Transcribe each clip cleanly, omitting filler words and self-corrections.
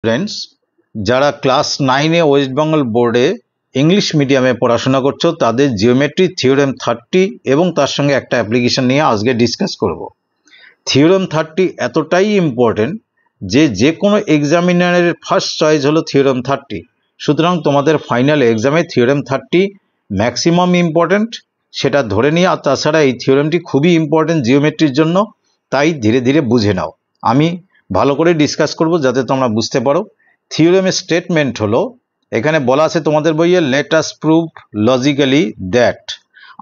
Friends যারা class 9 এ West Bengal বোর্ডে English মিডিয়ামে পড়াশোনা করছো তাদের জিওমেট্রি থিওরেম 30 এবং তার সঙ্গে একটা অ্যাপ্লিকেশন নিয়ে আজকে ডিসকাস করব। থিওরেম 30 এতটাই ইম্পর্টেন্ট যে কোনো এক্সামিনারের ফার্স্ট চয়েস হলো থিওরেম 30। সুতরাং তোমাদের ফাইনাল এক্সামে থিওরেম 30 ম্যাক্সিমাম ইম্পর্টেন্ট সেটা ধরে নিয়ে, আর তাছাড়া এই থিওরেমটি খুবই ইম্পর্টেন্ট জিওমেট্রির জন্য, তাই ধীরে ধীরে বুঝে নাও। আমি ভালো করে ডিসকাস করব যাতে তোমরা বুঝতে পারো। থিওরেমের স্টেটমেন্ট হলো, এখানে বলা আছে তোমাদের বইয়ে let us prove logically that.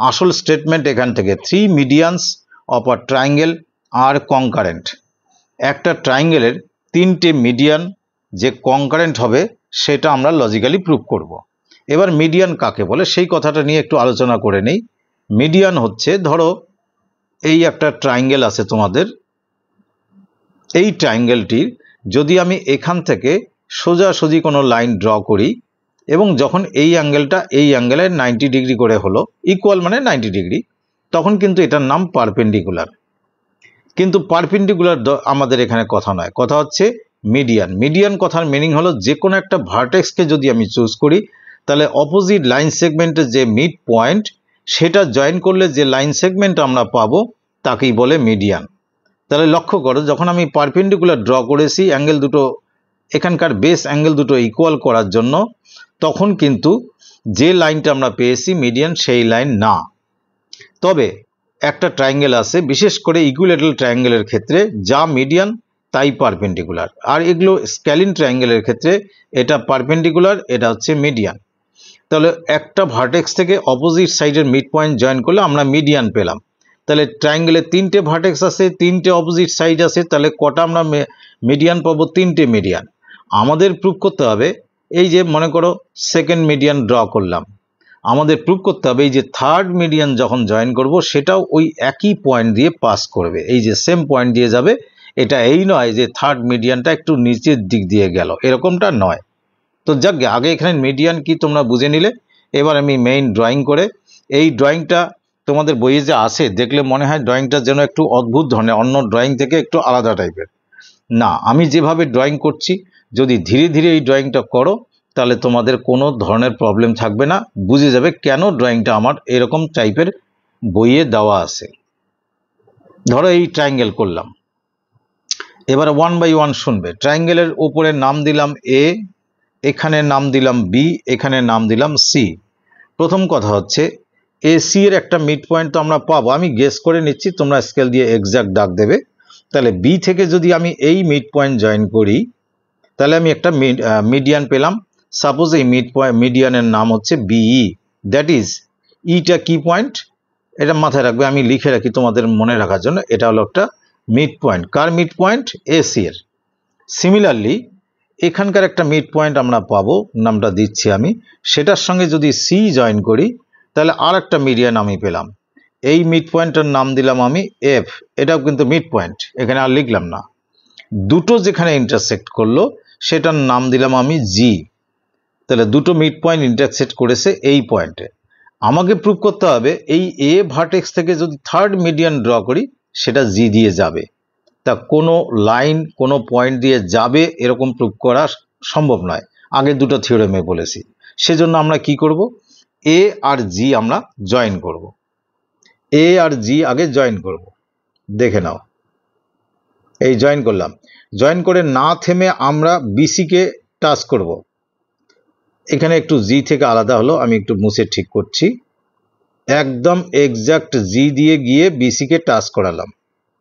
আসল স্টেটমেন্ট এখান থেকে 3 মিডিয়ানস অফ আ ট্রায়াঙ্গেল আর কনকারেন্ট। একটা ট্রায়াঙ্গেলের 3টে মিডিয়ান যে কনকারেন্ট হবে সেটা আমরা লজিক্যালি প্রুভ করব। এবার মিডিয়ান কাকে বলে সেই কথাটা নিয়ে একটু আলোচনা করে নেই। মিডিয়ান হচ্ছে, ধরো এই একটা ট্রায়াঙ্গেল আছে তোমাদের, এই ট্রায়াঙ্গেলটির যদি আমি এখান থেকে সোজাসুজি কোনো লাইন ড্র করি এবং যখন এই অ্যাঙ্গেলটা এই অ্যাঙ্গেলের 90 ডিগ্রি করে হলো, ইকুয়াল মানে 90 ডিগ্রি, তখন কিন্তু এটার নাম পারপেন্ডিকুলার। কিন্তু পারপেন্ডিকুলার আমাদের এখানে কথা নয়, কথা হচ্ছে মিডিয়ান। মিডিয়ান কথার মিনিং হলো যে কোনো একটা ভার্টেক্সকে যদি আমি চুজ করি তাহলে অপোজিট লাইন সেগমেন্টের যে মিড পয়েন্ট সেটা জয়েন করলে যে লাইন সেগমেন্ট আমরা পাবো তাকেই বলে মিডিয়ান। তাহলে লক্ষ্য করো, যখন আমি পারপেন্ডিকুলার ড্র করেছি অ্যাঙ্গেল দুটো, এখানকার বেস অ্যাঙ্গেল দুটো ইকুয়াল করার জন্য, তখন কিন্তু যে লাইনটা আমরা পেয়েছি মিডিয়ান সেই লাইন না। তবে একটা ট্রায়াঙ্গেল আছে, বিশেষ করে ইকুইল্যাটারাল ট্রায়াঙ্গেলের ক্ষেত্রে যা মিডিয়ান তাই পারপেন্ডিকুলার, আর এগুলো স্ক্যালিন ট্রায়াঙ্গেলের ক্ষেত্রে এটা পারপেন্ডিকুলার, এটা হচ্ছে মিডিয়ান। তাহলে একটা ভার্টেক্স থেকে অপোজিট সাইডের মিড পয়েন্ট জয়েন করলে আমরা মিডিয়ান পেলাম। তাহলে ট্রায়াঙ্গেলে 3টে ভার্টেক্স আছে, 3টে অপোজিট সাইড আছে, তাহলে কটা আমরা মিডিয়ান পাবো? 3টে মিডিয়ান। আমাদের প্রুভ করতে হবে, এই যে মনে করো সেকেন্ড মিডিয়ান ড্র করলাম, আমাদের প্রুভ করতে হবে এই যে থার্ড মিডিয়ান যখন জয়েন করব সেটাও ওই একই পয়েন্ট দিয়ে পাস করবে, এই যে সেম পয়েন্ট দিয়ে যাবে। এটা এই নয় যে থার্ড মিডিয়ানটা একটু নিচের দিক দিয়ে গেল, এরকমটা নয়। তো যাক, আগে এখানে মিডিয়ান কি তোমরা বুঝে নিলে। এবার আমি মেইন ড্রয়িং করে, এই ড্রয়িংটা তোমাদের বইয়ে যে আসে দেখলে মনে হয় ড্রয়িংটা যেন একটু অদ্ভুত ধরনের, অন্য ড্রয়িং থেকে একটু আলাদা টাইপের। না, আমি যেভাবে ড্রয়িং করছি যদি ধীরে ধীরে এই ড্রয়িংটা করো তাহলে তোমাদের কোনো ধরনের প্রবলেম থাকবে না, বুঝে যাবে কেন ড্রয়িংটা আমার এরকম টাইপের বইয়ে দেওয়া আছে। ধরো এই ট্রায়াঙ্গেল করলাম, এবার 1 বাই 1 শুনবে। ট্রায়াঙ্গেলের উপরে নাম দিলাম এ, এখানে নাম দিলাম বি, এখানে নাম দিলাম সি। প্রথম কথা হচ্ছে এ সি এর একটা মিড পয়েন্ট তো আমরা পাবো, আমি গেস করে নিচ্ছি, তোমরা স্কেল দিয়ে এক্সাক্ট দাগ দেবে। তাহলে বি থেকে যদি আমি এই মিড পয়েন্ট জয়েন করি তাহলে আমি একটা মিডিয়ান পেলাম। সাপোজ এই মিডিয়ানের নাম হচ্ছে বিই, দ্যাট ইজ ইটা কি পয়েন্ট, এটা মাথায় রাখবে, আমি লিখে রাখি তোমাদের মনে রাখার জন্য। এটা হলো একটা মিড পয়েন্ট, কার মিড পয়েন্ট? এসি এর। সিমিলারলি এখানকার একটা মিড পয়েন্ট আমরা পাবো, নামটা দিচ্ছি আমি, সেটার সঙ্গে যদি সি জয়েন করি তাহলে আর একটা মিডিয়ান আমি পেলাম। এই মিড পয়েন্টের নাম দিলাম আমি এফ, এটাও কিন্তু মিড পয়েন্ট, এখানে আর লিখলাম না। দুটো যেখানে ইন্টারসেক্ট করলো সেটার নাম দিলাম আমি জি। তাহলে দুটো মিড পয়েন্ট ইন্টারসেক্ট করেছে এই পয়েন্টে। আমাকে প্রুভ করতে হবে এই এ ভার্টেক্স থেকে যদি থার্ড মিডিয়ান ড্র করি সেটা জি দিয়ে যাবে। তা কোনো লাইন কোনো পয়েন্ট দিয়ে যাবে এরকম প্রুভ করা সম্ভব নয়, আগে দুটো থিওরেমে বলেছি। সেজন্য আমরা কি করব, এ আর জি আমরা জয়েন করব। এ আর জি আগে জয়েন করব, দেখে নাও। এই জয়েন করলাম, জয়েন করে না থেমে আমরা বিসিকে টাচ করব। এখানে একটু জি থেকে আলাদা হলো, আমি একটু মুছে ঠিক করছি। একদম এক্সাক্ট জি দিয়ে গিয়ে বিসিকে টাচ করালাম,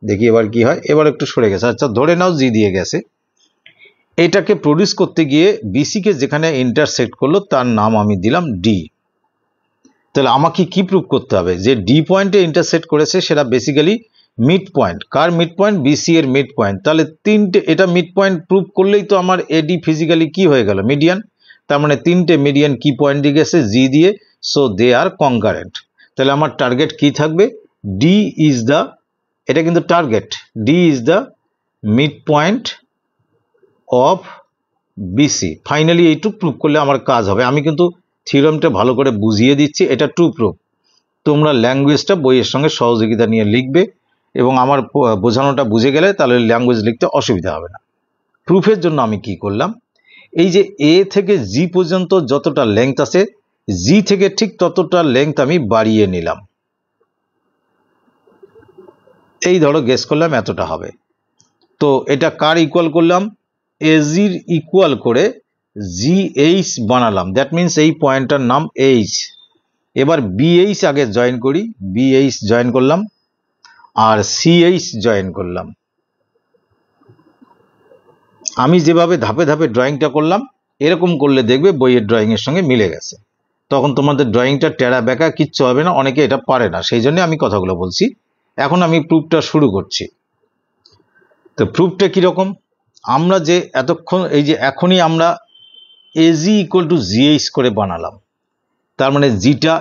দেখি এবার কি হয়। এবার একটু সরে গেছে, আচ্ছা ধরে নাও জি দিয়ে গেছে। এটাকে প্রডিউস করতে গিয়ে বিসিকে যেখানে ইন্টারসেক্ট করলো তার নাম আমি দিলাম ডি। তাহলে আমাকে কি প্রুভ করতে হবে, যে ডি পয়েন্টে ইন্টারসেক্ট করেছে সেটা বেসিক্যালি মিড পয়েন্ট। কার মিড পয়েন্ট? বিসি এর মিড পয়েন্ট। তাহলে তিনটে, এটা মিড পয়েন্ট প্রুভ করলেই তো আমার এডি ফিজিক্যালি কি হয়ে গেল? মিডিয়ান। তার মানে তিনটে মিডিয়ান কি পয়েন্ট দিয়ে গেছে? জি দিয়ে, সো দে আর কনকারেন্ট। তাহলে আমার টার্গেট কি থাকবে? ডি ইজ দ্য, এটা কিন্তু target, D is the mid point of BC. Finally এইটুকু প্রুভ করলে আমার কাজ হবে। আমি কিন্তু থিওরেমটা ভালো করে বুঝিয়ে দিচ্ছি, এটা ট্রু প্রুফ। তোমরা ল্যাঙ্গুয়েজটা বইয়ের সঙ্গে সহযোগিতা নিয়ে লিখবে এবং আমার বোঝানোটা বুঝে গেলে তাহলে ল্যাঙ্গুয়েজ লিখতে অসুবিধা হবে না। প্রুফের জন্য আমি কি করলাম, এই যে এ থেকে জি পর্যন্ত যতটা লেংথ আছে, জি থেকে ঠিক ততটা লেংথ আমি বাড়িয়ে নিলাম। এই ধরো গেস করলাম এতটা হবে। তো এটা কার ইকুয়াল করলাম? এজির ইকুয়াল করে জি এইচ বানালাম। দ্যাট মিনস এই পয়েন্টটার নাম এইচ। এবার বিএইচ আগে জয়েন করি, বিএইচ জয়েন করলাম আর সিএইচ জয়েন করলাম। আমি যেভাবে ধাপে ধাপে ড্রয়িংটা করলাম এরকম করলে দেখবে বইয়ের ড্রয়িংয়ের সঙ্গে মিলে গেছে। তখন তোমাদের ড্রয়িংটা টেরা বেঁকা কিচ্ছু হবে না, অনেকে এটা পারে না, সেই জন্য আমি কথাগুলো বলছি। এখন আমি প্রুফটা শুরু করছি। তো প্রুফটা কীরকম? আমরা যে এতক্ষণ এই যে এখনই আমরা এজি ইকুয়াল টু জিএইচ করে বানালাম, তার মানে জিটা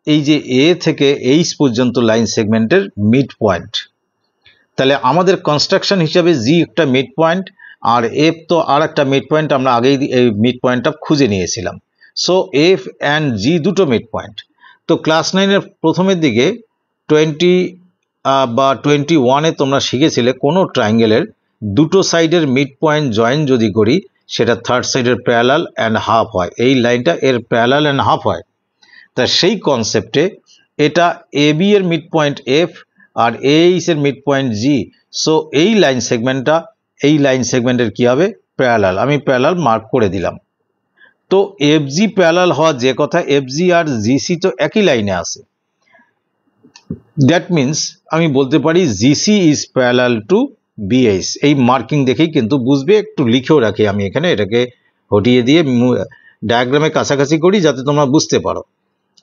এই যে এ থেকে এইচ পর্যন্ত লাইন সেগমেন্টের মিড পয়েন্ট। তাহলে আমাদের কনস্ট্রাকশন হিসাবে জি একটা মিড পয়েন্ট আর এফ তো আর একটা মিড পয়েন্ট, আমরা আগেই এই মিড পয়েন্টটা খুঁজে নিয়েছিলাম। সো এফ অ্যান্ড জি দুটো মিড পয়েন্ট। তো ক্লাস 9-এর প্রথমের দিকে 20 বা 21-এ তোমরা শিখেছিলে কোনো ট্রায়াঙ্গেলের দুটো সাইডের মিড পয়েন্ট জয়েন যদি করি সেটা থার্ড সাইডের প্যারালাল অ্যান্ড হাফ হয়। এই লাইনটা এর প্যারালাল অ্যান্ড হাফ হয়। তা সেই কনসেপ্টে এটা এ বি এর mid point F R H এর মিড পয়েন্ট জি। সো এই লাইন সেগমেন্টটা এই লাইন সেগমেন্টের কি হবে? প্যারালাল। আমি প্যারালাল মার্ক করে দিলাম। তো এফ জি প্যারালাল হওয়া যে কথা, এফ জি আর জিসি তো একই লাইনে আছে। দ্যাট মিনস আমি বলতে পারি GC is parallel to BH. এই মার্কিং দেখেই কিন্তু বুঝবে, একটু লিখেও রাখি আমি এখানে, এটাকে হটিয়ে দিয়ে ডায়াগ্রামে কাছাকাছি করি যাতে তোমরা বুঝতে পারো।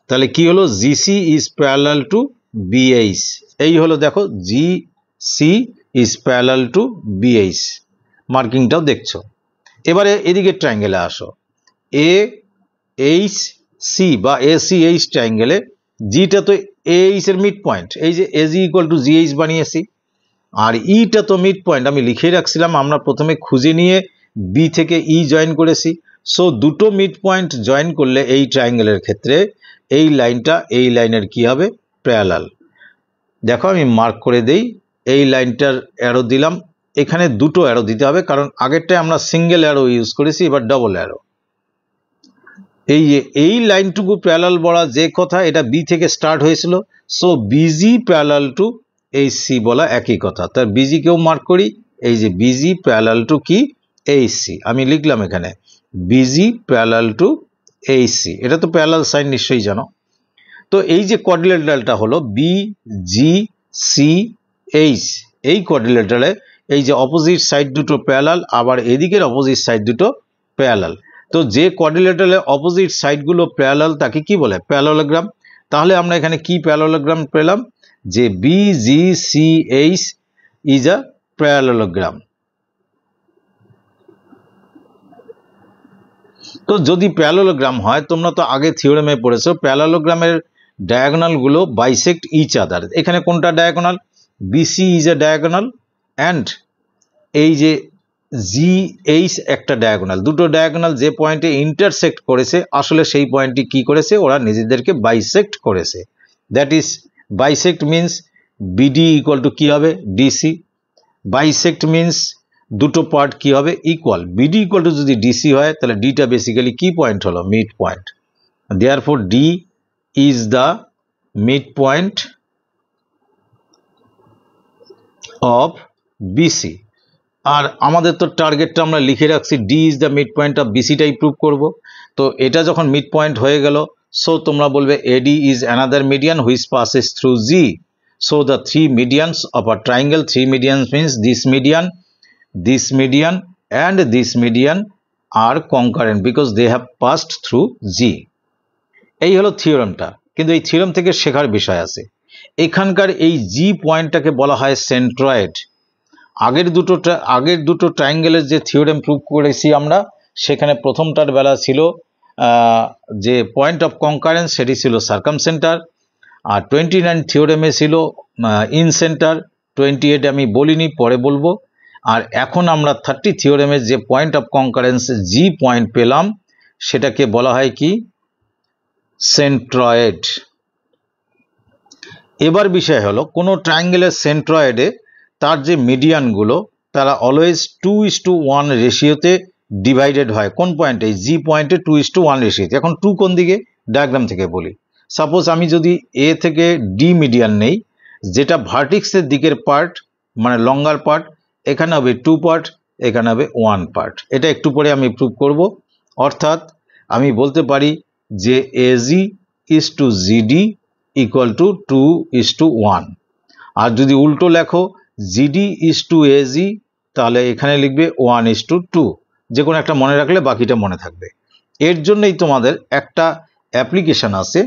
তাহলে কি হলো? GC is parallel to BH. এই হলো দেখো G C is parallel to BH, মার্কিংটাও দেখছো। এবারে এদিকে ট্রায়াঙ্গেলে আসো। এ এইচ সি বা এ সি এইচ ট্রায়াঙ্গেলে জিটা তো এইচ এর মিড পয়েন্ট, এই যে এজি ইকুয়াল টু জিএইচ বানিয়েছি, আর ইটা তো মিড পয়েন্ট আমি লিখেই রাখছিলাম, আমরা প্রথমে খুঁজে নিয়ে বি থেকে ই জয়েন করেছি। সো দুটো মিড পয়েন্ট জয়েন করলে এই ট্রায়াঙ্গেলের ক্ষেত্রে এই লাইনটা এই লাইনের কি হবে? প্যারালাল। দেখো আমি মার্ক করে দেই, এই লাইনটার অ্যারো দিলাম, এখানে দুটো অ্যারো দিতে হবে কারণ আগেরটায় আমরা সিঙ্গেল অ্যারো ইউজ করেছি, এবার ডবল অ্যারো। এই লাইনটুকু প্যারালাল বলা যে কথা, এটা বি থেকে স্টার্ট হয়েছিল। So BG parallel to H C বলা একই কথা। তার বিজি কেও মার্ক করি, এই যে বিজি প্যারালাল টু কি? H C. আমি লিখলাম এখানে BG parallel to H C. এটা তো প্যারালাল সাইন নিশ্চয়ই জানো। তো এই যে কোঅর্ডিনেটরটা হলো বি জি সি এইচ, এই কোঅর্ডিনেটরে এই যে অপোজিট সাইড দুটো প্যারালাল, আবার এদিকের অপোজিট সাইড দুটো প্যারালাল। তো যে কোঅর্ডিনেটরে অপোজিট সাইডগুলো প্যারালাল তাকে কি বলে? প্যারালোগ্রাম। তাহলে আমরা এখানে কি প্যারালোগ্রাম পেলাম? যে B G C H is a parallelogram. তো যদি প্যারালোগ্রাম হয়, তোমরা তো আগে থিওরেমে পড়েছো প্যারালোগ্রামের ডায়াগোনাল গুলো বাইসেক্ট ইচ আদার। এখানে কোনটা diagonal? BC is a diagonal and এই যে জি এইচ একটা ডায়াগোনাল। দুটো ডায়াগোনাল যে পয়েন্টে ইন্টারসেক্ট করেছে আসলে সেই পয়েন্টটি কি করেছে? ওরা নিজেদেরকে বাইসেক্ট করেছে। That is bisect means BD equal to কি হবে? ডিসি। বাইসেক্ট মিনস দুটো পার্ট কি হবে? ইকুয়াল। বিডি ইকুয়াল টু যদি ডিসি হয় তাহলে ডিটা বেসিক্যালি কি পয়েন্ট হলো? Mid point. Therefore D is the mid point of BC. আর আমাদের তো টার্গেটটা আমরা লিখে রাখছি D is the mid point of বিসিটাই প্রুভ করব। তো এটা যখন মিড পয়েন্ট হয়ে গেল, সো তোমরা বলবে এডি is another median which passes through G. So the three medians of a triangle, three medians means this median and this median are concurrent because they have passed through G. এই হলো থিওরেমটা। কিন্তু এই theorem থেকে শেখার বিষয় আছে। এখানকার এই জি পয়েন্টটাকে বলা হয় সেন্ট্রয়েড। আগের দুটো ট্রায়াঙ্গেলের যে থিওরেম প্রুভ করেছি আমরা, সেখানে প্রথমটার বেলা ছিল যে পয়েন্ট অফ কনকারেন্স, সেটি ছিল সার্কামসেন্টার, আর 29 থিওরেমে ছিল ইন সেন্টার। 28 আমি বলিনি, পরে বলবো। আর এখন আমরা 30 থিওরেমের যে point of concurrence G point পেলাম সেটাকে বলা হয় কি? সেন্ট্রয়েড। এবার বিষয় হলো কোনো ট্রায়াঙ্গেলের সেন্ট্রয়েডে তার যে মিডিয়ানগুলো তারা অলওয়েজ 2:1 রেশিওতে ডিভাইডেড হয় কোন পয়েন্টে, জি পয়েন্টে 2:1 রেশিওতে। এখন 2 কোন দিকে, ডায়াগ্রাম থেকে বলি। সাপোজ আমি যদি এ থেকে ডি মিডিয়ান নেই, যেটা ভার্টিক্সের দিকের পার্ট মানে লঙ্গার পার্ট, এখানে হবে 2 পার্ট, এখানে হবে 1 পার্ট। এটা একটু পরে আমি প্রুভ করব। অর্থাৎ আমি বলতে পারি যে AG is to GD equal to 2:1। আর যদি উল্টো লেখো জিডি ইজ টু এজি, তাহলে এখানে লিখবে 1:2। যে কোনো একটা মনে রাখলে বাকিটা মনে থাকবে। এর জন্যই তোমাদের একটা অ্যাপ্লিকেশন আছে,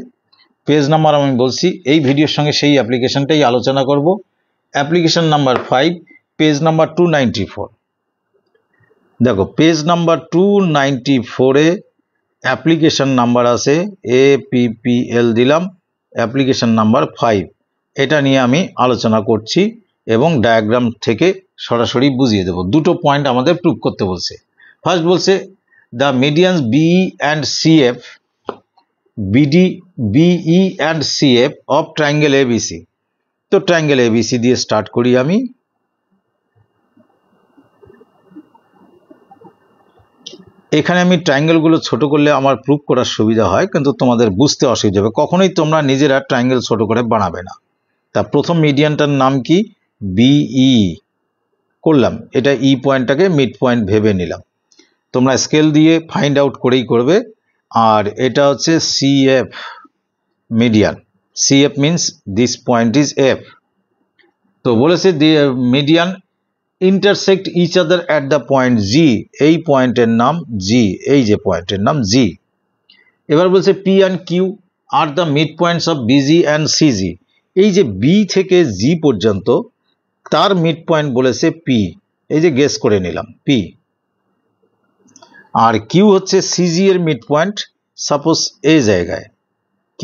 পেজ নাম্বার আমি বলছি, এই ভিডিওর সঙ্গে সেই অ্যাপ্লিকেশনটাই আলোচনা করব। Application number 5, page number 294। দেখো পেজ নাম্বার 294-এ অ্যাপ্লিকেশন নাম্বার আছে APPL দিলাম, অ্যাপ্লিকেশন নাম্বার 5। এটা নিয়ে আমি আলোচনা করছি এবং ডায়াগ্রাম থেকে সরাসরি বুঝিয়ে দেব। দুটো পয়েন্ট আমাদের প্রুভ করতে বলছে। ফার্স্ট বলছে the medians BE and CF of triangle ABC। তো ট্রায়াঙ্গেল ABC দিয়ে স্টার্ট করি আমি। এখানে আমি ট্রায়াঙ্গেলগুলো ছোট করলে আমার প্রুভ করার সুবিধা হয়, কিন্তু তোমাদের বুঝতে অসুবিধা হবে। কখনোই তোমরা নিজেরা ট্রায়াঙ্গেল ছোট করে বানাবে না। তা প্রথম মিডিয়ানটার নাম কি, BE করলাম। এটা ই পয়েন্টটাকে মিড পয়েন্ট ভেবে নিলাম। তোমরা স্কেল দিয়ে ফাইন্ড আউট করেই করবে। আর এটা হচ্ছে CF median. CF means this point is F। তো বলেছে median intersect each other at the point G। এই পয়েন্টের নাম G, এই যে পয়েন্টের নাম G। এবার বলছে P and Q are the mid points of BG and CG। এই যে B থেকে G পর্যন্ত তার মিড পয়েন্ট বলেছে P, এই যে গেস করে নিলাম P। আর Q হচ্ছে CG এর মিড পয়েন্ট, সাপোজ এই জায়গায় Q।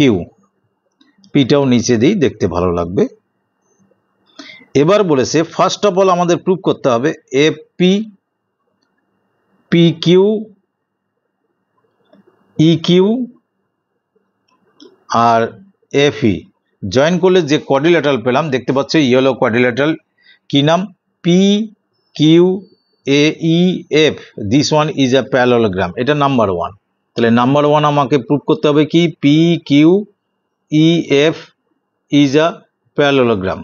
Pটাও নিচে দিই, দেখতে ভালো লাগবে। এবার বলেছে ফার্স্ট অফ অল আমাদের প্রুভ করতে হবে FP, PQ, EQ আর FE জয়েন করলে যে কোয়াড্রিল্যাটারাল পেলাম, দেখতে পাচ্ছ ইয়েলো কোয়াড্রিল্যাটারাল, কি নাম, PQAEF। This one is a parallelogram. এটা নাম্বার 1। তাহলে নাম্বার 1 আমাকে প্রুভ করতে হবে কি, PQEF is a parallelogram.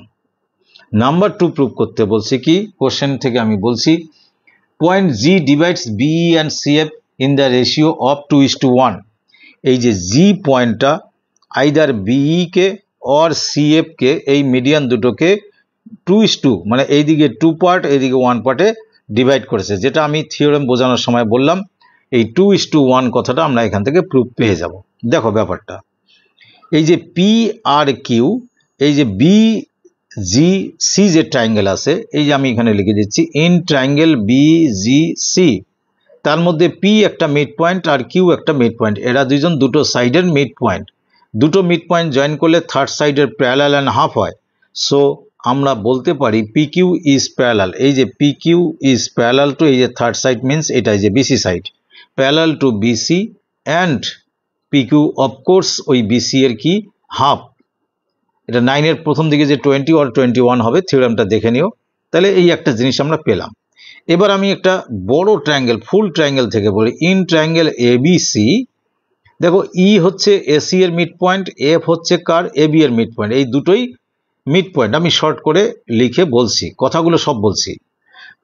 Number 2 prove করতে বলছি কি, কোশ্চেন থেকে আমি বলছি point G divides BE and CF in the ratio of 2:1। এই যে G পয়েন্টটা আইদার BE কে অর CF কে, এই মিডিয়ান দুটোকে 2:2 মানে এইদিকে 2 পার্ট এইদিকে 1 পার্টে ডিভাইড করেছে, যেটা আমি থিওরেম বোঝানোর সময় বললাম। এই 2:1 কথাটা আমরা এখান থেকে প্রুফ পেয়ে যাব। দেখো ব্যাপারটা, এই যে P আর Q, এই যে BGC যে ট্রায়াঙ্গেল আছে, এই যে আমি এখানে লিখে দিচ্ছি ইন ট্রায়াঙ্গেল BGC, তার মধ্যে P একটা মিড পয়েন্ট আর Q একটা মিড পয়েন্ট। এরা দুইজন দুটো সাইডের মিড পয়েন্ট। দুটো মিড পয়েন্ট জয়েন করলে থার্ড সাইডের প্যারালাল অ্যান্ড হাফ হয়। সো আমরা বলতে পারি PQ ইজ প্যারালাল। এই যে PQ ইজ প্যারালাল টু, এই যে থার্ড সাইড মিন্স এটা যে BC side, parallel to BC and PQ of course ওই BC এর কি, হাফ। এটা 9-এর প্রথম দিকে যে 20 or 21 হবে, থিওরেমটা দেখে নিও। তাহলে এই একটা জিনিস আমরা পেলাম। এবার আমি একটা বড় ট্রায়াঙ্গেল, ফুল ট্রায়াঙ্গেল থেকে বলি, ইন ট্রায়াঙ্গেল ABC। দেখো E হচ্ছে AC এর মিড পয়েন্ট, F হচ্ছে কার, AB এর মিড পয়েন্ট। এই দুটোই মিড পয়েন্ট। আমি শর্ট করে লিখে বলছি, কথাগুলো সব বলছি।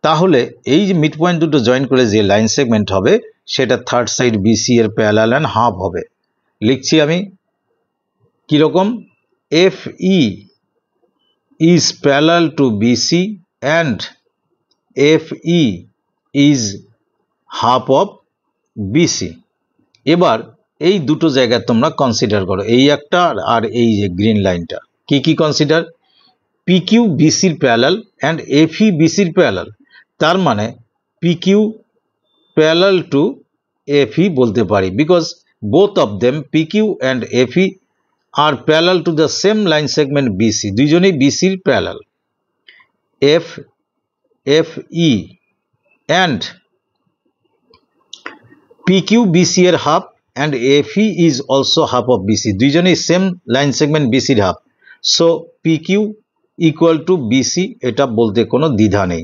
তাহলে এই যে মিড পয়েন্ট দুটো জয়েন করে যে লাইন সেগমেন্ট হবে, সেটা থার্ড সাইড BC এর প্যারালাল অ্যান্ড হাফ হবে। লিখছি আমি কিরকম, FE is parallel to BC and FE is half of BC। এবার এই দুটো জায়গায় তোমরা কনসিডার করো, এই একটা আর এই যে গ্রিন লাইনটা। কি কি কনসিডার, PQ BCর প্যারালাল অ্যান্ড FE BCর প্যারালাল। তার মানে PQ প্যারালাল টু FE বলতে পারি, because both of them PQ and FE are parallel to the same line segment BC। দুইজনেই BCর parallel. FE and PQ BC এর half and FE is also half of BC। দুইজনেই same line segment BCর half. So PQ equal to BC, এটা বলতে কোনো দ্বিধা নেই।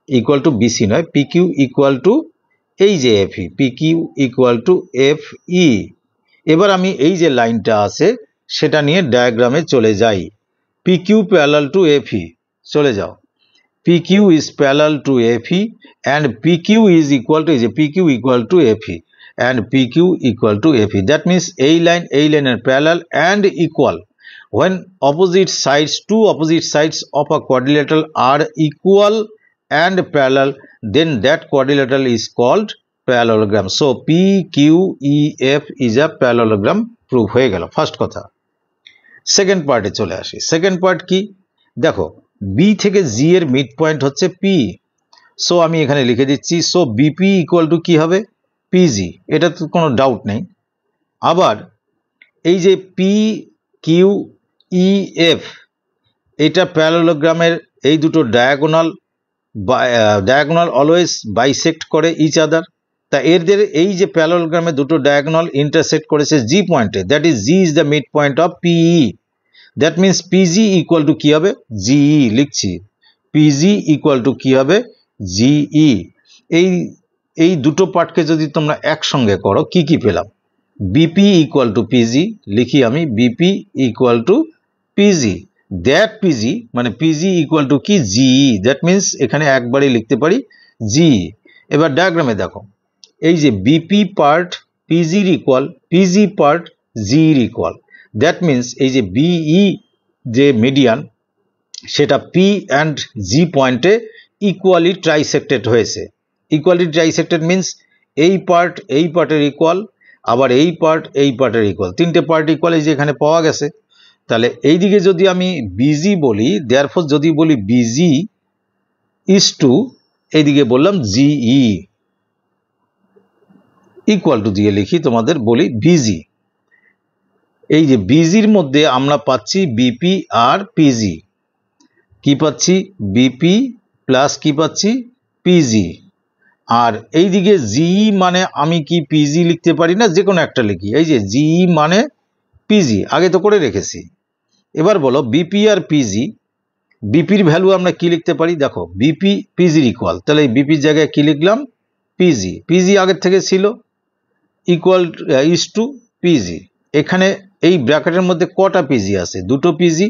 ইকুয়াল টু BC নয়, PQ ইকুয়াল টু এই যে FE, PQ equal to FE। এবার আমি এই যে লাইনটা আছে সেটা নিয়ে ডায়াগ্রামে চলে যাই। PQ প্যারালাল টু FE, চলে যাও। PQ is parallel to FE and PQ is equal to, PQ equal to FE and PQ equal to FE. That means এই লাইনের parallel and equal. When two opposite sides of a quadrilateral are equal and parallel, then that quadrilateral is called parallelogram. So PQEF is a parallelogram. proof হয়ে গেল first কথা। Second পার্টে চলে আসি। Second part কি দেখো, বি থেকে জি এর মিড পয়েন্ট হচ্ছে পি। সো আমি এখানে লিখে দিচ্ছি, সো বিপি ইকুয়াল টু কি হবে, পিজি, এটা তো কোনো ডাউট নেই। আবার এই যে পি কিউ ই এফ, এটা প্যারালোগ্রামের এই দুটো ডায়াগোনাল অলওয়েজ বাইসেক্ট করে ইচ আদার। তা এদের এই যে প্যারালোগ্রামের দুটো ডায়াগোনাল ইন্টারসেক্ট করেছে জি পয়েন্টে, that is G is the mid point of PE. That means PG equal to কি হবে, জিই লিখছি। পিজি ইকুয়াল টু কি হবে, জিই। এই দুটো পার্টকে যদি তোমরা একসঙ্গে করো কি কি পেলাম, বিপি ইকুয়াল টু পিজি, লিখি আমি BP equal to PG. That PG মানে পিজি ইকুয়াল টু কি, জিই। দ্যাট মিন্স এখানে একবারই লিখতে পারি জিই। এবার ডায়াগ্রামে দেখো, এই যে বিপি পার্ট পিজির ইকুয়াল, পিজি পার্ট জির ইকুয়াল। দ্যাট মিন্স এই যে বিই যে মিডিয়ান সেটা পি অ্যান্ড জি পয়েন্টে ইকুয়ালি ট্রাইসেক্টেড হয়েছে। ইকুয়ালি ট্রাইসেক্টেড মিন্স এই পার্টের ইকুয়াল, আবার এই পার্টের ইকুয়াল, তিনটে পার্ট ইকুয়াল এই যে এখানে পাওয়া গেছে। তাহলে এইদিকে যদি আমি বিজি বলি, দেয়ারফর যদি বলি বিজি ইজ টু, এইদিকে বললাম জিই ইকুয়াল টু দিয়ে লিখি, তোমাদের বলি বিজি। এই যে বিজির মধ্যে আমরা পাচ্ছি বিপি আর পিজি, কি পাচ্ছি বিপি প্লাস কি পাচ্ছি পিজি। আর এইদিকে জিই মানে আমি কি পিজি লিখতে পারি না, যে কোনো একটা লিখি। এই যে জিই মানে পিজি, আগে তো করে রেখেছি। এবার বলো বিপি আর পিজি, বিপির ভ্যালু আমরা কি লিখতে পারি, দেখো বিপি পিজির ইকুয়াল, তাহলে এই বিপির জায়গায় কি লিখলাম পিজি, পিজি আগের থেকে ছিল ইকুয়াল ইজ টু পিজি। এখানে এই ব্র্যাকেটের মধ্যে কটা পিজি আছে, দুটো পিজি,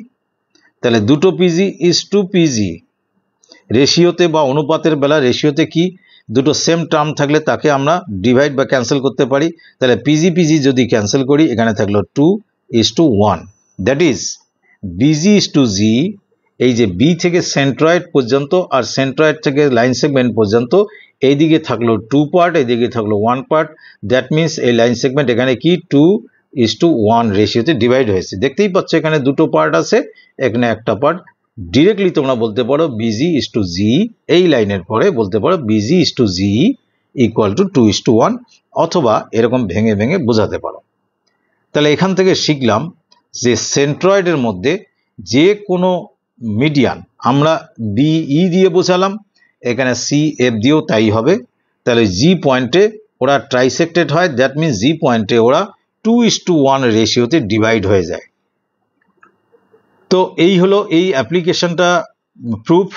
তাহলে দুটো পিজি ইজ টু পিজি। রেশিওতে বা অনুপাতের বেলা রেশিওতে কি দুটো সেম টার্ম থাকলে তাকে আমরা ডিভাইড বা ক্যান্সেল করতে পারি। তাহলে পিজি পিজি যদি ক্যান্সেল করি, এখানে থাকলো 2:1। That is BG is two G. এই যে বি থেকে সেন্ট্রয়েড পর্যন্ত আর সেন্ট্রয়েড থেকে লাইন সেগমেন্ট পর্যন্ত এইদিকে থাকলো 2 পার্ট, এইদিকে থাকলো 1 পার্ট। দ্যাট মিনস এই লাইন সেগমেন্ট এখানে কি 2:1 রেশিওতে ডিভাইড হয়েছে। দেখতেই পাচ্ছ এখানে দুটো পার্ট আছে, এখানে একটা পার্ট। ডিরেক্টলি তোমরা বলতে পারো বিজি ইজ টু জি, এই লাইনের পরে বলতে পারো BG is two G equal to 2:1, অথবা এরকম ভেঙে ভেঙে বোঝাতে পারো। তাহলে এখান থেকে শিখলাম যে সেন্ট্রয়েডের মধ্যে যে কোনো মিডিয়ান আমরা বিই দিয়ে বোঝালাম, এখানে সি এফ দিয়েও তাই হবে। তাহলে জি পয়েন্টে ওরা ট্রাইসেক্টেড হয়, দ্যাট মিনস জি পয়েন্টে ওরা 2:1 রেশিওতে ডিভাইড হয়ে যায়। তো এই হলো এই অ্যাপ্লিকেশনটা প্রুফ।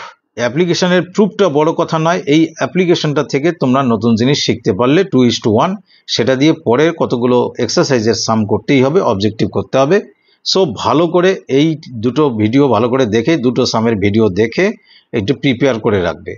অ্যাপ্লিকেশনের প্রুফটা বড় কথা নয়, এই অ্যাপ্লিকেশনটা থেকে তোমরা নতুন জিনিস শিখতে পারলে 2:1, সেটা দিয়ে পরের কতগুলো এক্সারসাইজের সাম করতেই হবে, অবজেক্টিভ করতে হবে। সো ভালো করে এই দুটো ভিডিও ভালো করে দেখে, দুটো সামের ভিডিও দেখে একটু প্রিপেয়ার করে রাখবে।